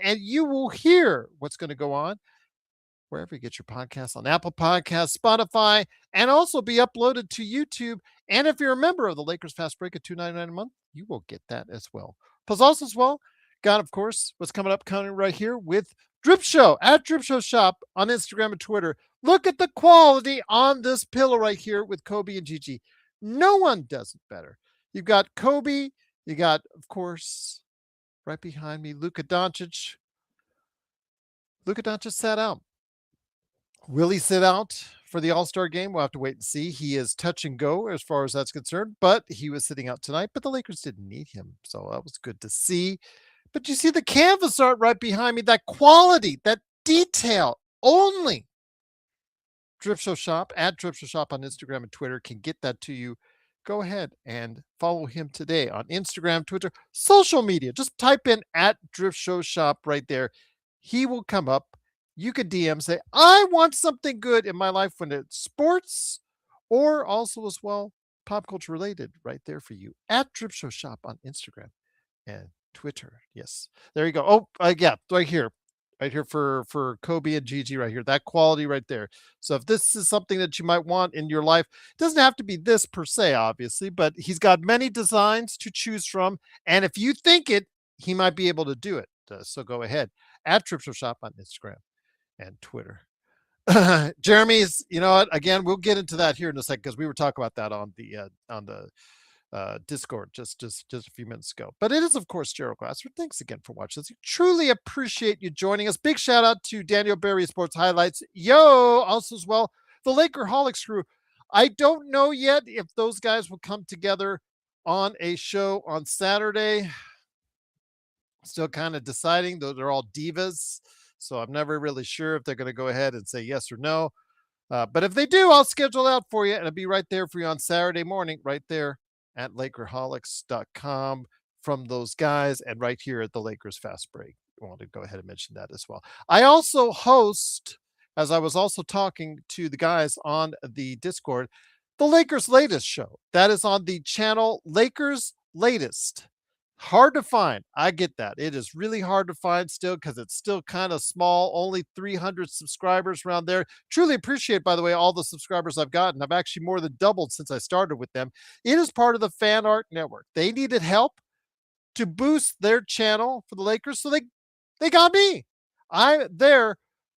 and you will hear what's going to go on wherever you get your podcasts, on Apple Podcasts, Spotify, and also be uploaded to YouTube. And if you're a member of the Lakers Fast Break at $2.99 a month, you will get that as well. Plus, also as well, got, of course, what's coming right here with Drip Show at Drip Show Shop on Instagram and Twitter. Look at the quality on this pillow right here with Kobe and Gigi. No one does it better. You've got Kobe. You got, of course, right behind me, Luka Doncic. Luka Doncic sat out. Will he sit out for the All-Star game? We'll have to wait and see. He is touch and go as far as that's concerned, but he was sitting out tonight, but the Lakers didn't need him. So that was good to see. But you see the canvas art right behind me, that quality, that detail only Drip Show Shop at Drip Show Shop on Instagram and Twitter can get that to you. Go ahead and follow him today on Instagram, Twitter, social media. Just type in at Drip Show Shop right there. He will come up. You could DM, say, I want something good in my life when it's sports or also as well pop culture related right there for you at Drip Show Shop on Instagram and Twitter. Yes, there you go. Oh, yeah, right here for Kobe and Gigi right here. That quality right there. So if this is something that you might want in your life, it doesn't have to be this per se, obviously, but he's got many designs to choose from. And if you think it, he might be able to do it. So go ahead at Drip Show Shop on Instagram and Twitter. Jeremy's, you know what? Again, we'll get into that here in a second because we were talking about that on the Discord just a few minutes ago. But it is, of course, Gerald Glassford. Thanks again for watching this. Truly appreciate you joining us. Big shout out to Daniel Berry Sports Highlights. Yo, also as well, the Lakerholics crew. I don't know yet if those guys will come together on a show on Saturday. Still kind of deciding, though they're all divas. So I'm never really sure if they're going to go ahead and say yes or no. But if they do, I'll schedule out for you and it'll be right there for you on Saturday morning, right there at Lakerholics.com from those guys and right here at the Lakers Fast Break. I want to go ahead and mention that as well. I also host, as I was also talking to the guys on the Discord, the Lakers Latest show. That is on the channel Lakers Latest. Hard to find. I get that. It is really hard to find still because it's still kind of small. Only 300 subscribers around there. Truly appreciate, by the way, all the subscribers I've gotten. I've actually more than doubled since I started with them. It is part of the Fan Art Network. They needed help to boost their channel for the Lakers, so they got me. I'm there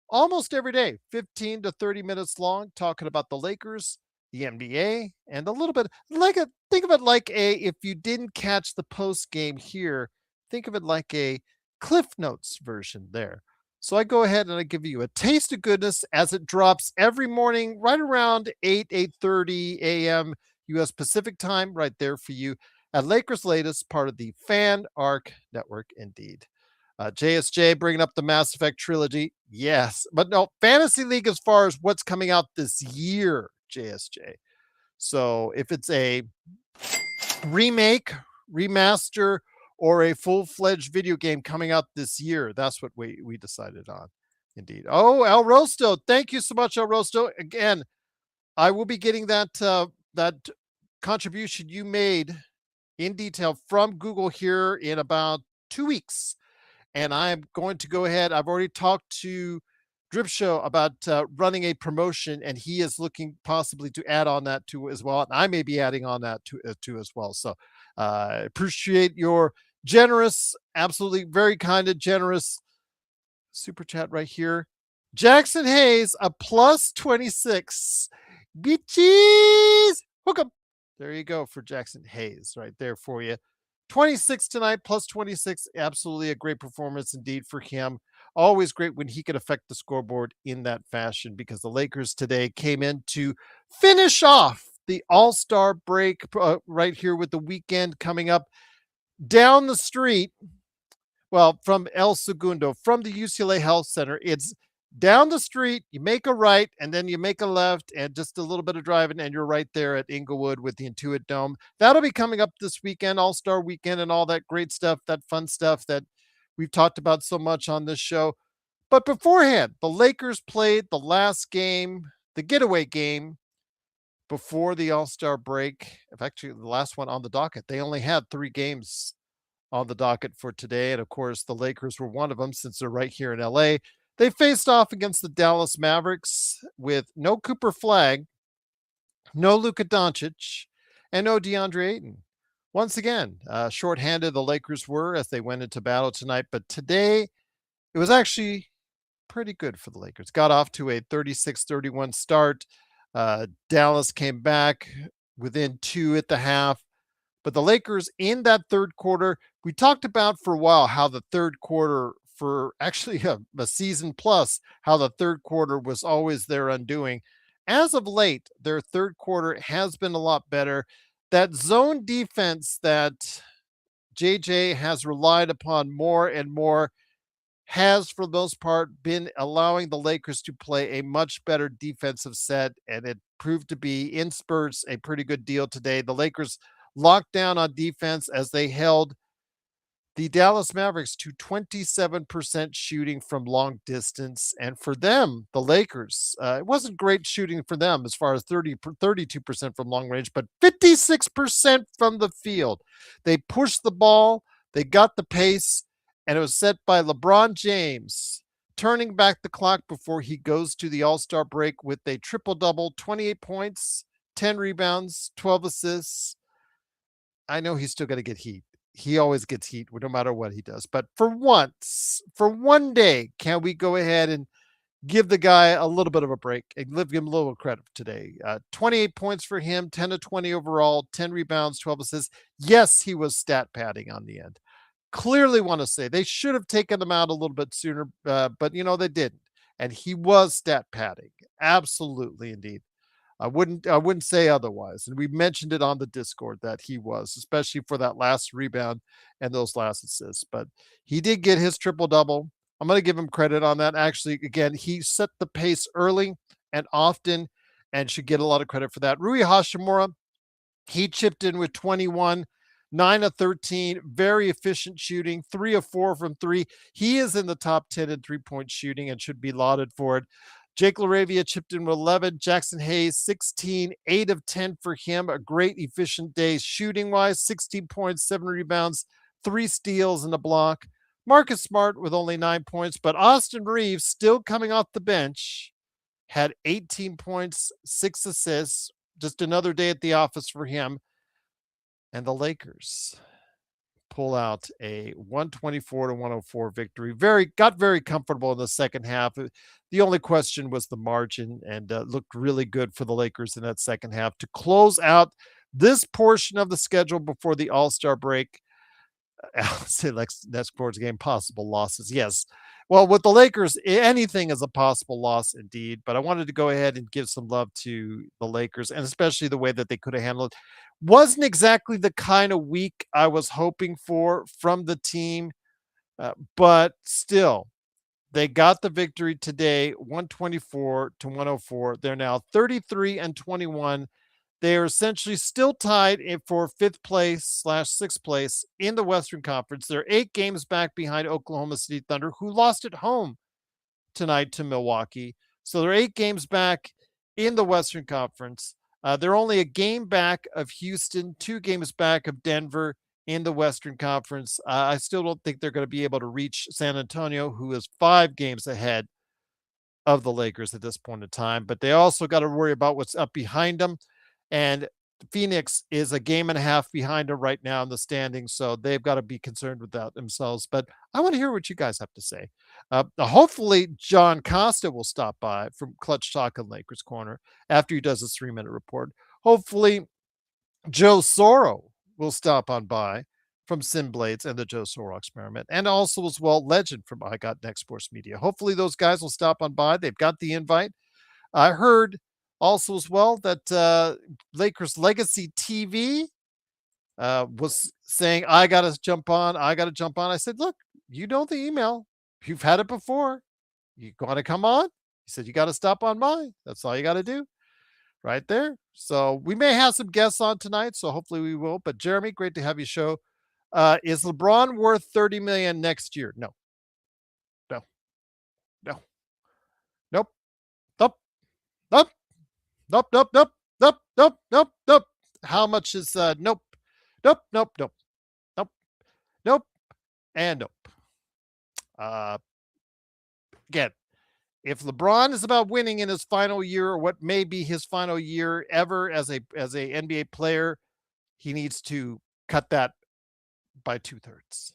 almost every day, 15 to 30 minutes long, talking about the Lakers, the NBA, and a little bit think of it like if you didn't catch the post game here, think of it like a Cliff Notes version there. So I go ahead and I give you a taste of goodness as it drops every morning right around 8:30 a.m. U.S. Pacific time right there for you at Lakers Latest, part of the Fan Arc Network indeed. JSJ bringing up the Mass Effect trilogy. Yes, but no, Fantasy League as far as what's coming out this year, JSJ. So if it's a remake, remaster, or a full-fledged video game coming out this year, that's what we decided on. Indeed. Oh, El Rosto. Thank you so much, El Rosto. Again, I will be getting that contribution you made in detail from Google here in about 2 weeks. And I'm going to go ahead. I've already talked to Drip Show about running a promotion, and he is looking possibly to add on that too as well. And I may be adding on that too as well. So appreciate your generous, absolutely very kind and generous super chat right here. Jackson Hayes, a plus 26. Bitches. Hook 'em. There you go for Jackson Hayes right there for you. 26 tonight, plus 26. Absolutely a great performance indeed for him. Always great when he could affect the scoreboard in that fashion because the Lakers today came in to finish off the All-Star break right here with the weekend coming up down the street. Well, from El Segundo, from the UCLA Health Center. It's down the street, you make a right, and then you make a left, and just a little bit of driving, and you're right there at Inglewood with the Intuit Dome. That'll be coming up this weekend, All-Star Weekend, and all that great stuff, that fun stuff that we've talked about so much on this show. But beforehand, the Lakers played the last game, the getaway game, before the All-Star break. Actually, the last one on the docket. They only had 3 games on the docket for today. And of course, the Lakers were one of them since they're right here in LA. They faced off against the Dallas Mavericks with no Cooper Flagg, no Luka Doncic, and no DeAndre Ayton. Once again, shorthanded the Lakers were as they went into battle tonight. But today, it was actually pretty good for the Lakers. Got off to a 36-31 start. Dallas came back within two at the half. But the Lakers in that third quarter, we talked about for a while how the third quarter, for actually a season plus, how the third quarter was always their undoing. As of late, their third quarter has been a lot better. That zone defense that JJ has relied upon more and more has, for the most part, been allowing the Lakers to play a much better defensive set, and it proved to be, in spurts, a pretty good deal today. The Lakers locked down on defense as they held the Dallas Mavericks to 27% shooting from long distance. And for them, the Lakers, it wasn't great shooting for them as far as 32% from long range, but 56% from the field. They pushed the ball, they got the pace, and it was set by LeBron James, turning back the clock before he goes to the All-Star break with a triple-double, 28 points, 10 rebounds, 12 assists. I know he's still going to get heat. He always gets heat no matter what he does. But for once, for one day, can we go ahead and give the guy a little bit of a break and give him a little credit today? 28 points for him, 10 to 20 overall, 10 rebounds, 12 assists. Yes, he was stat padding on the end. Clearly want to say they should have taken him out a little bit sooner, but they didn't. And he was stat padding. Absolutely, indeed. I wouldn't say otherwise. And we mentioned it on the Discord that he was, especially for that last rebound and those last assists. But he did get his triple double. I'm going to give him credit on that. Actually, again, he set the pace early and often and should get a lot of credit for that. Rui Hashimura, he chipped in with 21, 9 of 13, very efficient shooting, 3 of 4 from 3. He is in the top 10 in three-point shooting and should be lauded for it. Jake LaRavia chipped in with 11. Jackson Hayes, 16, 8 of 10 for him. A great, efficient day shooting-wise, 16 points, 7 rebounds, 3 steals, and a block. Marcus Smart with only 9 points, but Austin Reeves, still coming off the bench, had 18 points, 6 assists. Just another day at the office for him. And the Lakers pull out a 124-104 victory. Got very comfortable in the second half. The only question was the margin, and looked really good for the Lakers in that second half to close out this portion of the schedule before the All-Star break. I'll say next sports game, possible losses. Yes. Well, with the Lakers, anything is a possible loss indeed. But I wanted to go ahead and give some love to the Lakers, and especially the way that they could have handled it. Wasn't exactly the kind of week I was hoping for from the team, but still, they got the victory today, 124-104. They're now 33-21. They are essentially still tied for 5th place / 6th place in the Western Conference. They're 8 games back behind Oklahoma City Thunder, who lost at home tonight to Milwaukee. So they're 8 games back in the Western Conference. They're only a game back of Houston, 2 games back of Denver in the Western Conference. I still don't think they're going to be able to reach San Antonio, who is 5 games ahead of the Lakers at this point in time. But they also got to worry about what's up behind them. And Phoenix is a game and a half behind them right now in the standings, so they've got to be concerned with that themselves. But I want to hear what you guys have to say. Hopefully, John Costa will stop by from Clutch Talk and Lakers Corner after he does his 3-minute report. Hopefully, Joe Soro will stop on by from Sim Blades and the Joe Soro Experiment, and also as well, Legend from I Got Next Sports Media. Hopefully, those guys will stop on by. They've got the invite. I heard also as well that Lakers Legacy TV was saying, I got to jump on. I said, look, you know the email. You've had it before. You want to come on? He said, you got to stop on by. That's all you got to do right there. So we may have some guests on tonight, so hopefully we will. But Jeremy, great to have you show. Is LeBron worth $30 million next year? No. No. No. Nope. Nope. Nope. Nope, nope, nope, nope, nope, nope, nope. How much is nope, nope, nope, nope, nope, nope, And nope. Uh, Again, if LeBron is about winning in his final year, or what may be his final year ever as a NBA player, he needs to cut that by 2/3.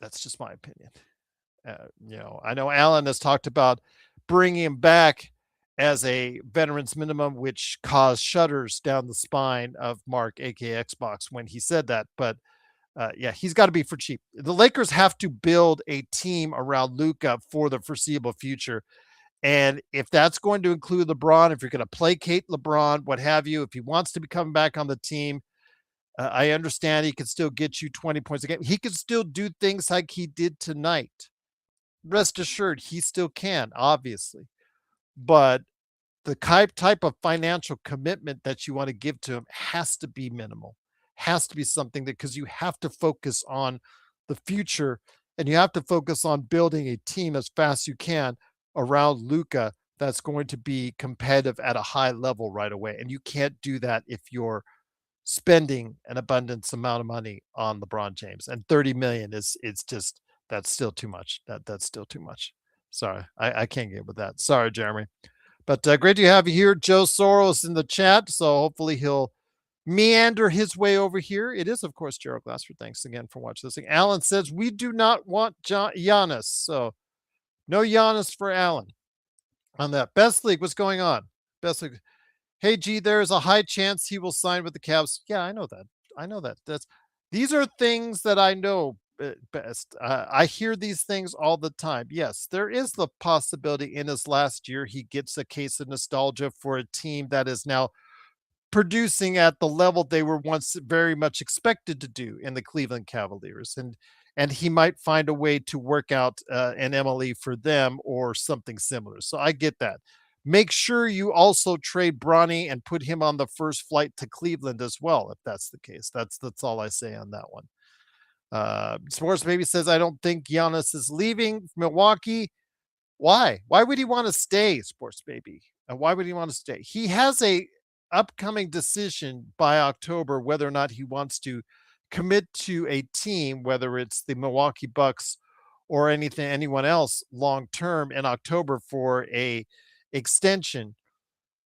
That's just my opinion. I know Alan has talked about bringing him back as a veterans minimum, which caused shudders down the spine of Mark, aka Xbox, when he said that. But yeah, he's got to be for cheap. The Lakers have to build a team around Luka for the foreseeable future. And if that's going to include LeBron, if you're going to placate LeBron, what have you, if he wants to be coming back on the team, I understand he can still get you 20 points a game. He can still do things like he did tonight. Rest assured, he still can, obviously. But the type of financial commitment that you want to give to him has to be minimal, has to be something that, because you have to focus on the future and you have to focus on building a team as fast as you can around Luka that's going to be competitive at a high level right away. And you can't do that if you're spending an abundance amount of money on LeBron James. And 30 million is it's just that's still too much. That's still too much. Sorry, I can't get with that. Sorry, Jeremy. But great to have you here. Joe Soros in the chat. So hopefully he'll meander his way over here. It is, of course, Gerald Glassford. Thanks again for watching this thing. Alan says, we do not want Giannis. So no Giannis for Alan on that. Best League, what's going on? Best League. Hey, G, there is a high chance he will sign with the Cavs. Yeah, I know that. I know that. These are things that I know best. I hear these things all the time. Yes, there is the possibility in his last year he gets a case of nostalgia for a team that is now producing at the level they were once very much expected to do in the Cleveland Cavaliers, and he might find a way to work out an MLE for them or something similar. So I get that. Make sure you also trade Bronny and put him on the first flight to Cleveland as well, if that's the case. That's all I say on that one. Sports Baby says, I don't think Giannis is leaving Milwaukee. Why? Why would he want to stay, Sports Baby? And why would he want to stay? He has a upcoming decision by October whether or not he wants to commit to a team, whether it's the Milwaukee Bucks or anyone else long term in October for a extension.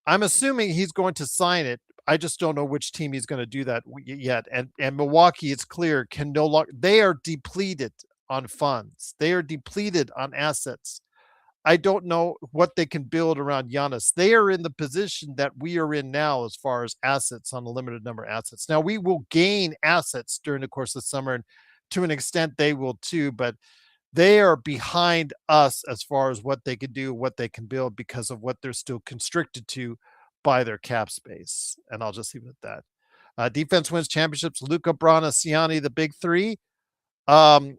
I'm assuming he's going to sign it. I just don't know which team he's going to do that yet. And Milwaukee, it's clear, can no longer. They are depleted on funds. They are depleted on assets. I don't know what they can build around Giannis. They are in the position that we are in now as far as assets, on a limited number of assets. Now, we will gain assets during the course of the summer, and to an extent they will too, but they are behind us as far as what they can do, what they can build, because of what they're still constricted to by their cap space. And I'll just leave it at that. Defense wins championships. Luka, Bron, Siani, the big three. The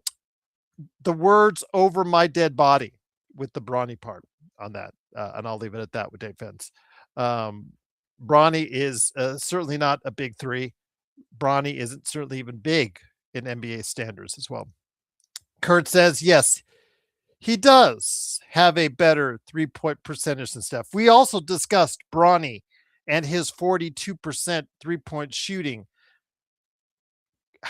words over my dead body with the Bronny part on that. And I'll leave it at that with defense. Bronny is certainly not a big three. Bronny isn't certainly even big in NBA standards as well. Kurt says, yes, he does have a better 3-point percentage than Steph. We also discussed Bronny and his 42% 3-point shooting.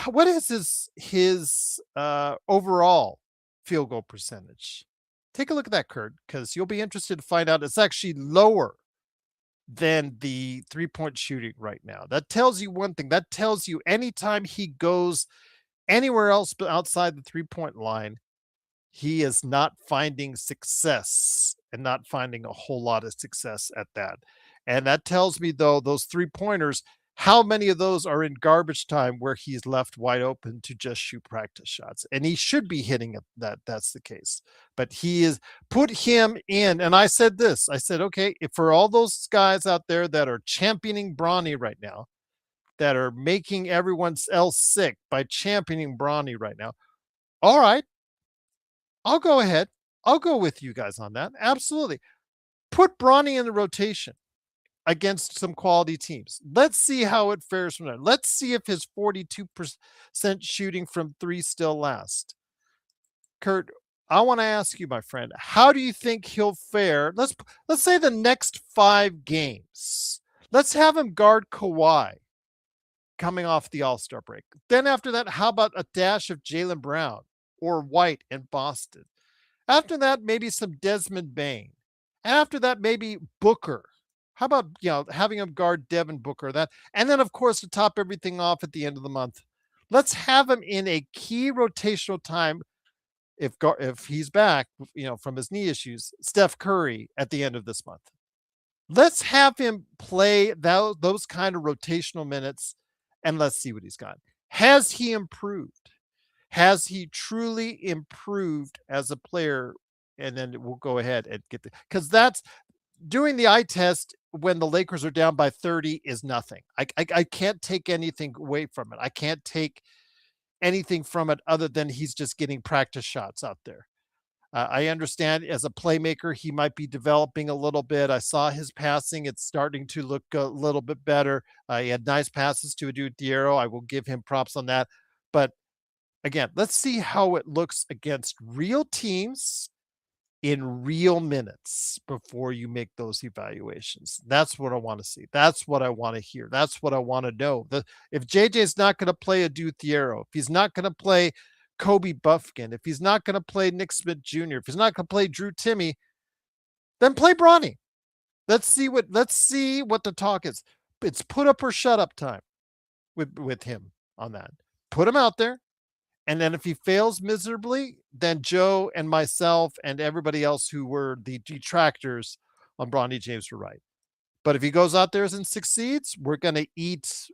What is his overall field goal percentage? Take a look at that, Kurt, because you'll be interested to find out it's actually lower than the 3-point shooting right now. That tells you one thing. That tells you anytime he goes anywhere else but outside the 3-point line, he is not finding success, and not finding a whole lot of success at that. And that tells me, though, those 3-pointers, how many of those are in garbage time where he's left wide open to just shoot practice shots? And he should be hitting it. That's the case. But he is, put him in. And I said this, I said, okay, if for all those guys out there that are championing Bronny right now, that are making everyone else sick by championing Bronny right now, all right, I'll go ahead. I'll go with you guys on that. Absolutely. Put Bronny in the rotation against some quality teams. Let's see how it fares from there. Let's see if his 42% shooting from three still lasts. Kurt, I want to ask you, my friend, how do you think he'll fare? Let's say the next 5 games. Let's have him guard Kawhi. coming off the All-Star break. Then after that, how about a dash of Jaylen Brown or White in Boston? After that, maybe some Desmond Bain. After that, maybe Booker. How about having him guard Devin Booker? That, and then of course to top everything off at the end of the month, let's have him in a key rotational time if he's back, from his knee issues. Steph Curry at the end of this month. Let's have him play those kind of rotational minutes, and let's see what he's got. Has he improved? Has he truly improved as a player? And then we'll go ahead and get because that's doing the eye test when the Lakers are down by 30 is nothing. I can't take anything away from it. I can't take anything from it other than he's just getting practice shots out there. I understand as a playmaker, he might be developing a little bit. I saw his passing. It's starting to look a little bit better. He had nice passes to Adu Diarra. I will give him props on that. But again, let's see how it looks against real teams in real minutes before you make those evaluations. That's what I want to see. That's what I want to hear. That's what I want to know. If JJ's not going to play Adu Diarra, if he's not going to play Kobe Buffkin, if he's not going to play Nick Smith Jr., if he's not going to play Drew Timme, then play Bronny. Let's see what the talk is. It's put up or shut up time with him on that. Put him out there. And then if he fails miserably, then Joe and myself and everybody else who were the detractors on Bronny James were right. But if he goes out there and succeeds, we're going to eat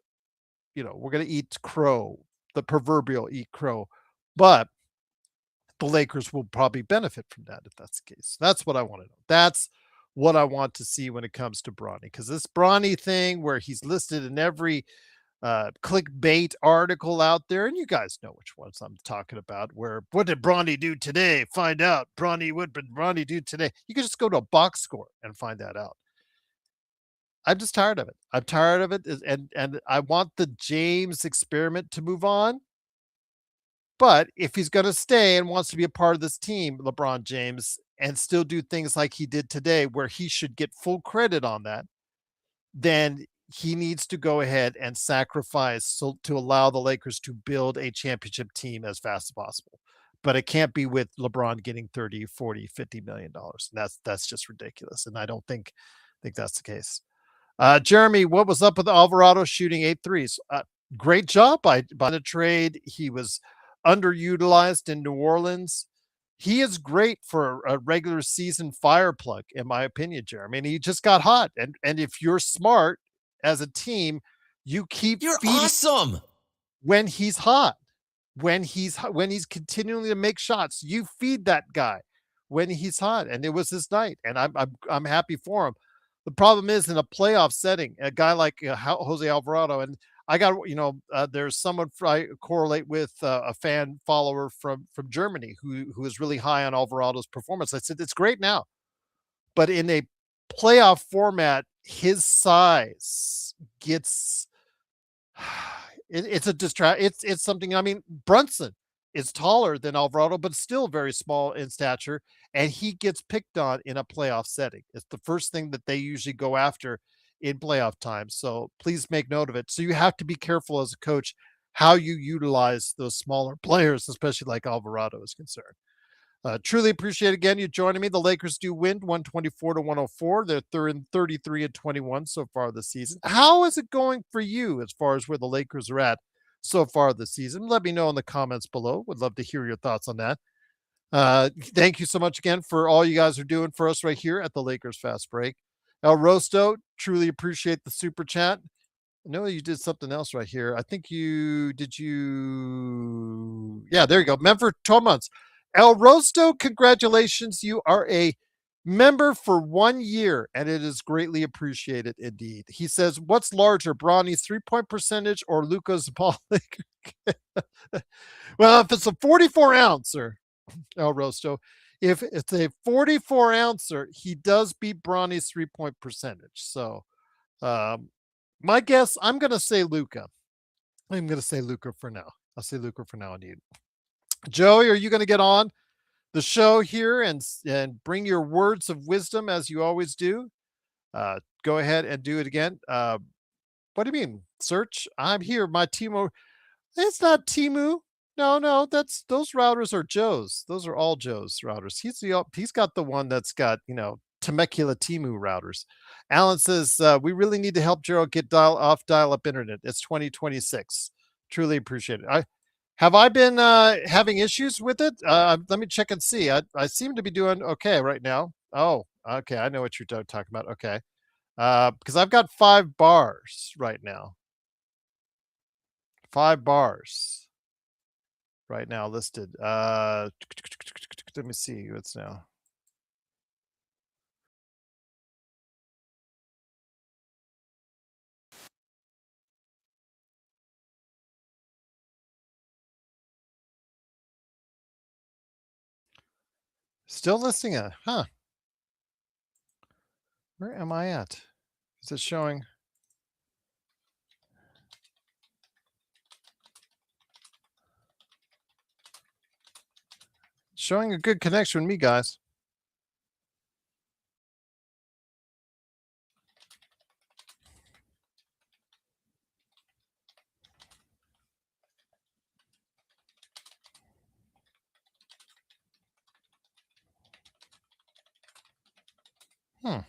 crow, the proverbial eat crow. But the Lakers will probably benefit from that if that's the case. That's what I want to know. That's what I want to see when it comes to Bronny, because this Bronny thing where he's listed in every clickbait article out there, and you guys know which ones I'm talking about, where what did Bronny do today? Find out. What did Bronny do today? You can just go to a box score and find that out. I'm just tired of it. I'm tired of it. And I want the James experiment to move on. But if he's going to stay and wants to be a part of this team, LeBron James, and still do things like he did today, where he should get full credit on that, then he needs to go ahead and sacrifice to allow the Lakers to build a championship team as fast as possible. But it can't be with LeBron getting 30, 40, $50 million. That's just ridiculous. And I don't think that's the case. Jeremy, what was up with Alvarado shooting 8 threes? Great job by the trade. He was underutilized in New Orleans. He is great for a regular season fire plug, in my opinion, Jeremy. And he just got hot. And if you're smart as a team, you're awesome when he's hot, when he's continuing to make shots. You feed that guy when he's hot, and it was his night, and I'm happy for him. The problem is in a playoff setting, a guy like Jose Alvarado, and I got there's someone I correlate with a fan follower from Germany who is really high on Alvarado's performance. I said it's great now, but in a playoff format, his size gets it's a distract. It's something. I mean, Brunson is taller than Alvarado, but still very small in stature, and he gets picked on in a playoff setting. It's the first thing that they usually go after in playoff time. So please make note of it. So you have to be careful as a coach how you utilize those smaller players, especially like Alvarado is concerned. Truly appreciate again you joining me. The Lakers do win 124-104. They're in 33-21 so far this season. How is it going for you as far as where the Lakers are at so far this season? Let me know in the comments below. Would love to hear your thoughts on that. Thank you so much again for all you guys are doing for us right here at the Lakers Fast Break. El Rosto, truly appreciate the super chat. I know you did something else right here. I think yeah, there you go. Member 12 months. El Rosto, congratulations. You are a member for 1 year, and it is greatly appreciated indeed. He says, what's larger, Bronny's 3-point percentage or Luka's ball? Well, if it's a 44 ouncer, El Rosto, if it's a 44 ouncer, he does beat Bronny's 3-point percentage. So my guess, I'm going to say Luka. I'm going to say Luka for now. I'll say Luka for now indeed. Joey, are you going to get on the show here and bring your words of wisdom as you always do? Go ahead and do it again. What do you mean? Search? I'm here. My Timo. It's not Timu. No, that's those routers are Joe's. Those are all Joe's routers. He's got the one that's got, Temecula Timu routers. Alan says, we really need to help Gerald get dial up internet. It's 2026. Truly appreciate it. I been having issues with it? Let me check and see. I seem to be doing okay right now. Oh, okay. I know what you're talking about. Okay. Because I've got 5 bars right now. 5 bars right now listed. Let me see what's now. Still listing it. Huh. Where am I at? Is it showing? Showing a good connection with me, guys. Hmm.